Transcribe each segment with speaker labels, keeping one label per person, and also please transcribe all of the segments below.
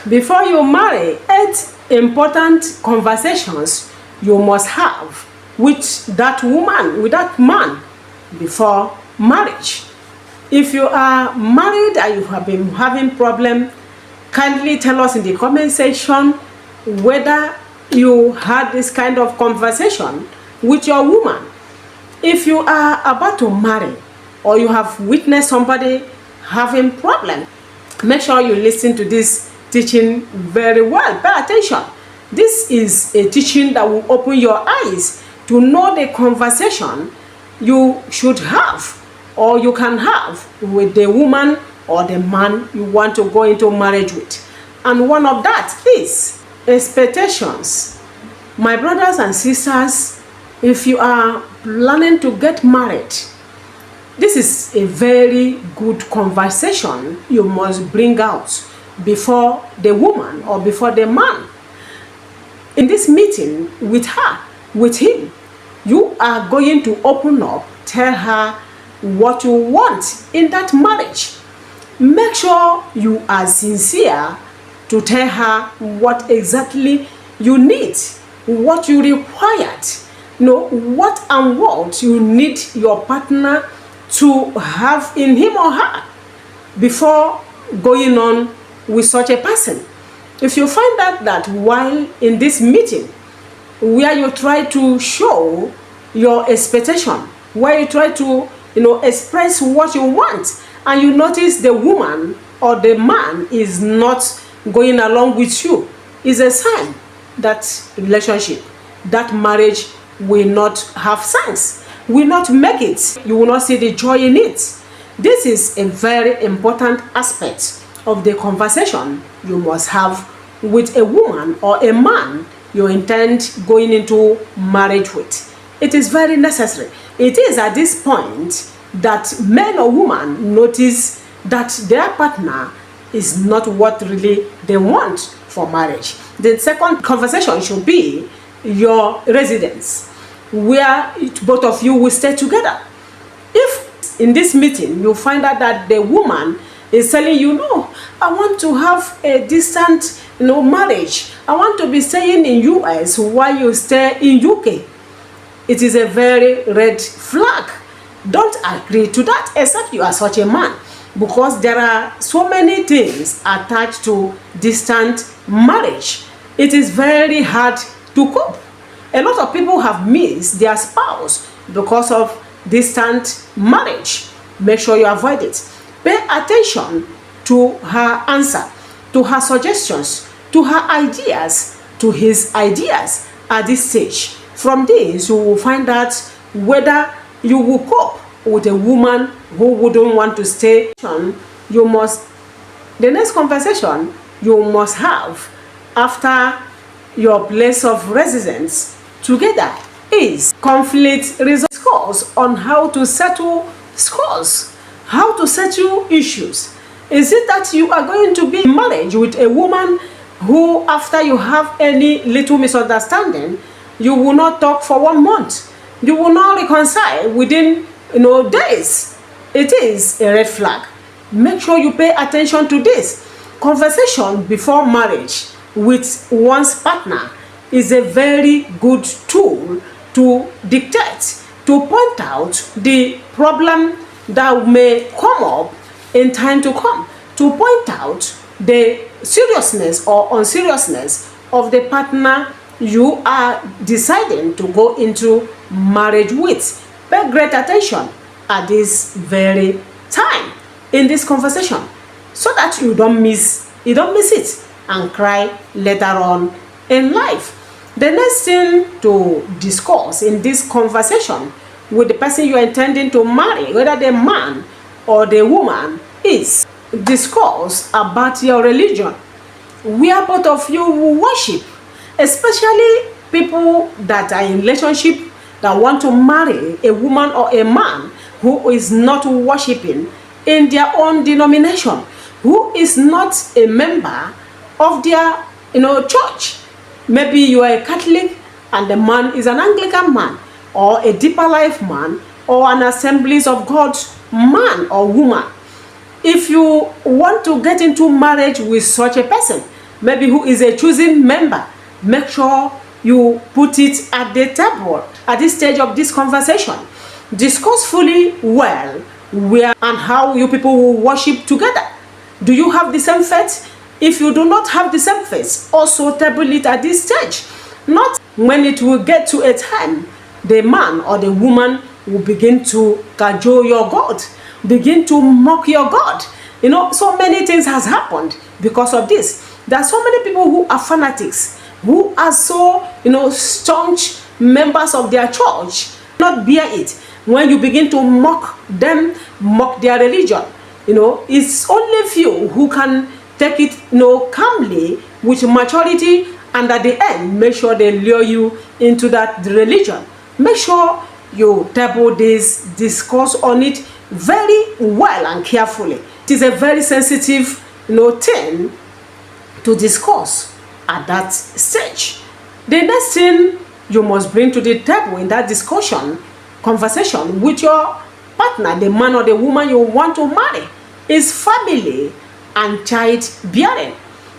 Speaker 1: Before you marry, 8 important conversations you must have with that woman, with that man before marriage. If you are married and you have been having problem, kindly tell us in the comment section whether you had this kind of conversation with your woman. If you are about to marry or you have witnessed somebody having problem, make sure you listen to this teaching very well. Pay attention. This is a teaching that will open your eyes to know the conversation you should have or you can have with the woman or the man you want to go into marriage with. And one of that is expectations. My brothers and sisters, if you are planning to get married, this is a very good conversation you must bring out before the woman or before the man. In this meeting with her, with him, you are going to open up, tell her what you want in that marriage. Make sure you are sincere to tell her what exactly you need, what you required, what and what you need your partner to have in him or her before going on with such a person. If you find out that while in this meeting where you try to show your expectation, where you try to express what you want, and you notice the woman or the man is not going along with you, is a sign that relationship, that marriage will not have sense, will not make it. You will not see the joy in it. This is a very important aspect of the conversation you must have with a woman or a man you intend going into marriage with. It is very necessary. It is at this point that men or women notice that their partner is not what really they want for marriage. The second conversation should be your residence, where both of you will stay together. If in this meeting you find out that the woman is telling you, no, I want to have a distant marriage, I want to be staying in US while you stay in UK, it is a very red flag. Don't agree to that except you are such a man, because there are so many things attached to distant marriage. It is very hard to cope. A lot of people have missed their spouse because of distant marriage. Make sure you avoid it. Pay attention to her answer, to her suggestions, to her ideas, to his ideas at this stage. From this, you will find out whether you will cope with a woman who wouldn't want to stay. The next conversation you must have after your place of residence together is conflict resolution. Discuss on how to settle scores, how to settle issues. Is it that you are going to be in marriage with a woman who, after you have any little misunderstanding, you will not talk for 1 month, you will not reconcile within days? It is a red flag. Make sure you pay attention to this. Conversation before marriage with one's partner is a very good tool to dictate, to point out the problem that may come up in time to come, to point out the seriousness or unseriousness of the partner you are deciding to go into marriage with. Pay great attention at this very time in this conversation, so that you don't miss it and cry later on in life. The next thing to discuss in this conversation with the person you are intending to marry, whether the man or the woman, is discuss about your religion, where both of you will worship, especially people that are in relationship that want to marry a woman or a man who is not worshiping in their own denomination, who is not a member of their church. Maybe you are a Catholic and the man is an Anglican man, or a Deeper Life man, or an Assemblies of God man or woman. If you want to get into marriage with such a person, maybe who is a choosing member, make sure you put it at the table at this stage of this conversation. Discuss fully well where and how you people will worship together. Do you have the same faith? If you do not have the same faith, also table it at this stage. Not when it will get to a time the man or the woman will begin to cajole your God, begin to mock your God. You know, so many things has happened because of this. There are so many people who are fanatics, who are so, staunch members of their church, not bear it. When you begin to mock them, mock their religion, it's only few who can take it, calmly, with maturity, and at the end, make sure they lure you into that religion. Make sure you table this, discuss on it very well and carefully. It is a very sensitive, thing to discuss at that stage. The next thing you must bring to the table in that conversation with your partner, the man or the woman you want to marry, is family and child-bearing.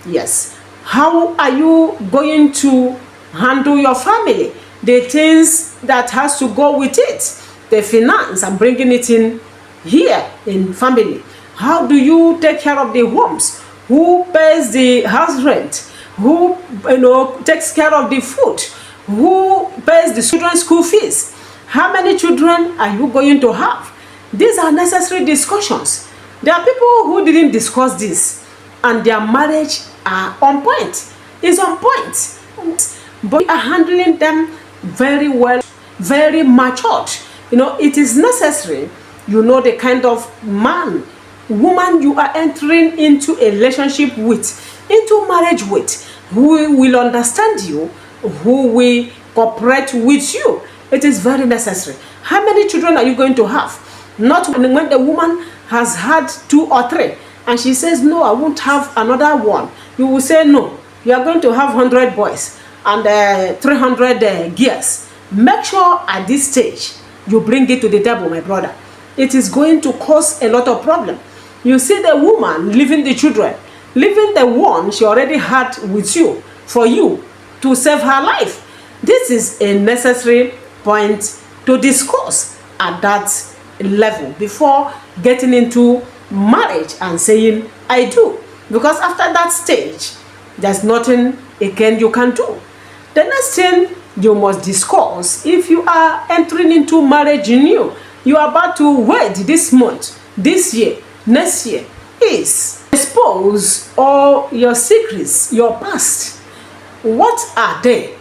Speaker 1: Yes. How are you going to handle your family? The things that has to go with it, the finance and bringing it in here in family. How do you take care of the homes? Who pays the house rent? Who takes care of the food? Who pays the children's school fees? How many children are you going to have? These are necessary discussions. There are people who didn't discuss this and their marriage are on point. It's on point. But we are handling them very well, very matured. It is necessary, the kind of man, woman you are entering into a relationship with, into marriage with, who will understand you, who will cooperate with you. It is very necessary. How many children are you going to have? Not when the woman has had 2 or 3 and she says, no, I won't have another one. You will say, no, you are going to have 100 boys and 300 girls. Make sure at this stage you bring it to the table, my brother. It is going to cause a lot of problem. You see the woman leaving the children, leaving the one she already had with you for you to save her life. This is a necessary point to discuss at that level before getting into marriage and saying I do, because after that stage there's nothing again you can do. The next thing you must discuss, if you are entering into marriage new, you are about to wed this month, this year, next year, is expose all your secrets, your past. What are they?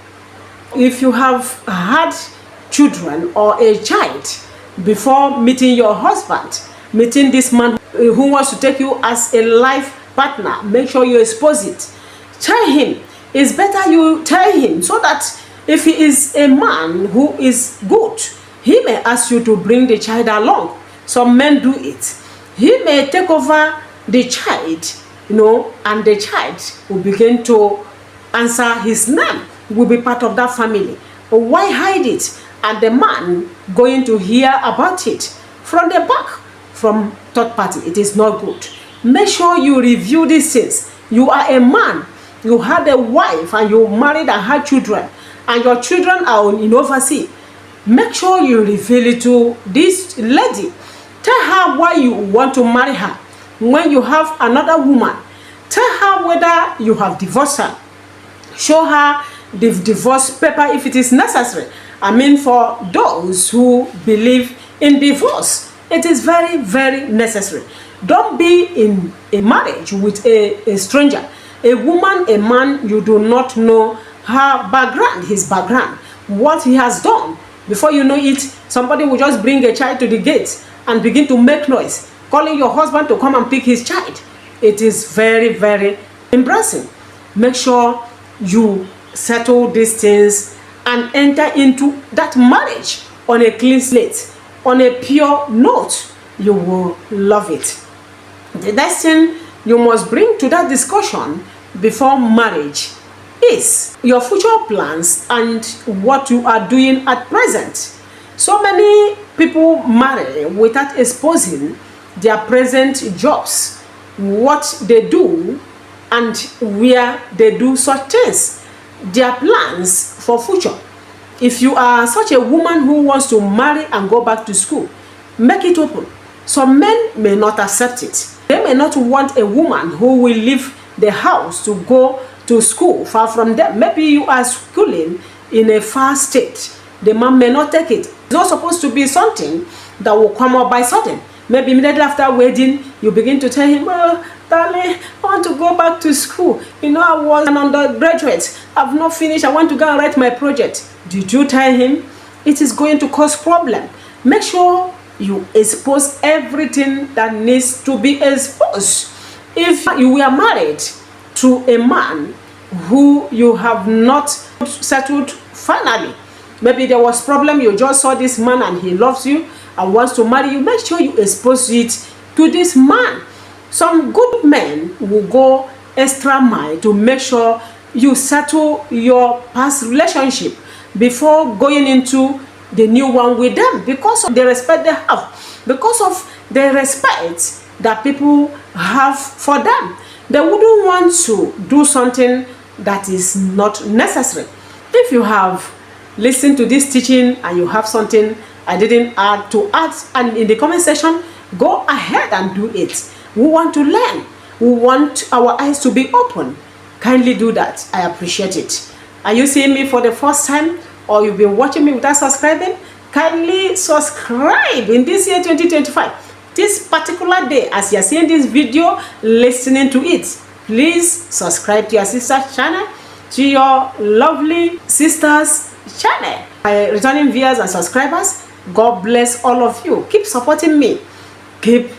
Speaker 1: If you have had children or a child before meeting your husband, meeting this man who wants to take you as a life partner, make sure you expose it. Tell him. It's better you tell him, so that if he is a man who is good, he may ask you to bring the child along. Some men do it. He may take over the child, and the child will begin to answer his name, will be part of that family. But why hide it? And the man going to hear about it from the back, from third party. It is not good. Make sure you review these things. You are a man. You had a wife and you married and had children, and your children are in overseas. Make sure you reveal it to this lady. Tell her why you want to marry her. When you have another woman, tell her whether you have divorced her. Show her the divorce paper if it is necessary. I mean, for those who believe in divorce, it is very, very necessary. Don't be in a marriage with a stranger. A woman, a man, you do not know her background, his background, what he has done. Before you know it, somebody will just bring a child to the gate and begin to make noise, calling your husband to come and pick his child. It is very, very embarrassing. Make sure you settle these things and enter into that marriage on a clean slate, on a pure note. You will love it. The next thing you must bring to that discussion before marriage is your future plans and what you are doing at present. So many people marry without exposing their present jobs, what they do and where they do such things, their plans for future. If you are such a woman who wants to marry and go back to school, make it open. Some men may not accept it. They may not want a woman who will leave the house to go to school far from them. Maybe you are schooling in a far state. The man may not take it. It's not supposed to be something that will come up by sudden. Maybe immediately after wedding, you begin to tell him, oh, darling, I want to go back to school. You know, I was an undergraduate. I've not finished. I want to go and write my project. Did you tell him? It is going to cause problem. Make sure you expose everything that needs to be exposed. If you were married to a man who you have not settled finally, maybe there was problem, you just saw this man and he loves you and wants to marry you, make sure you expose it to this man. Some good men will go extra mile to make sure you settle your past relationship before going into the new one with them, because of the respect they have, because of the respect that people have for them. They wouldn't want to do something that is not necessary. If you have listened to this teaching and you have something I didn't add to add, and in the comment section, go ahead and do it. We want to learn. We want our eyes to be open. Kindly do that. I appreciate it. Are you seeing me for the first time, or you've been watching me without subscribing? Kindly subscribe in this year 2025. This particular day, as you're seeing this video, listening to it, please subscribe to your sister's channel, to your lovely sister's channel. My returning viewers and subscribers, God bless all of you. Keep supporting me. Keep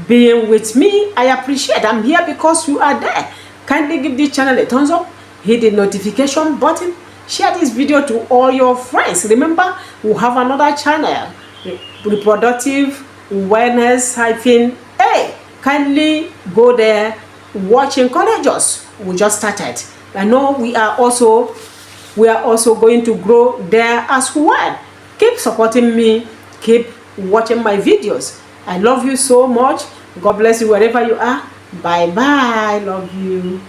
Speaker 1: being with me. I appreciate. I'm here because you are there. Kindly give this channel a thumbs up. Hit the notification button. Share this video to all your friends. Remember, we have another channel, Reproductive Wellness-A. Kindly go there, watch, encourage us. We just started. I know we are also going to grow there as well. Keep supporting me. Keep watching my videos. I love you so much. God bless you wherever you are. Bye bye. Love you.